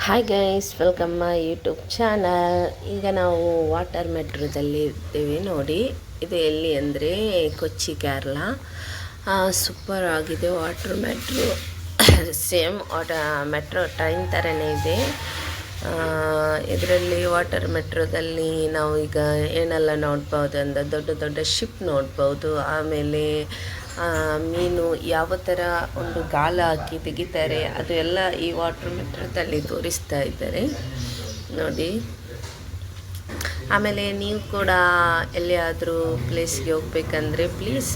Hi guys, welcome my YouTube channel. ಈಗ ನಾವು water ಮೆಟ್ರೋದಲ್ಲಿ ಇದ್ದೀವಿ ನೋಡಿ. ಇದು ಎಲ್ಲಿ ಅಂದರೆ ಕೊಚ್ಚಿ, ಕೇರಳ. ಸೂಪರ್ ಆಗಿದೆ water metro. Same metro train ಥರನೇ ಇದೆ. ಇದರಲ್ಲಿ ವಾಟರ್ ಮೆಟ್ರೋದಲ್ಲಿ ನಾವು ಈಗ ಏನೆಲ್ಲ ನೋಡ್ಬೋದು ಅಂದರೆ ದೊಡ್ಡ ದೊಡ್ಡ ಶಿಪ್ ನೋಡ್ಬೋದು. ಆಮೇಲೆ ಮೀನು ಯಾವ ಥರ ಒಂದು ಗಾಳ ಹಾಕಿ ತೆಗಿತಾರೆ ಅದು ಎಲ್ಲ ಈ ವಾಟರ್ ಮೆಟ್ರೋದಲ್ಲಿ ತೋರಿಸ್ತಾ ಇದ್ದಾರೆ ನೋಡಿ. ಆಮೇಲೆ ನೀವು ಕೂಡ ಎಲ್ಲಿಯಾದರೂ ಪ್ಲೇಸ್ಗೆ ಹೋಗ್ಬೇಕಂದ್ರೆ ಪ್ಲೀಸ್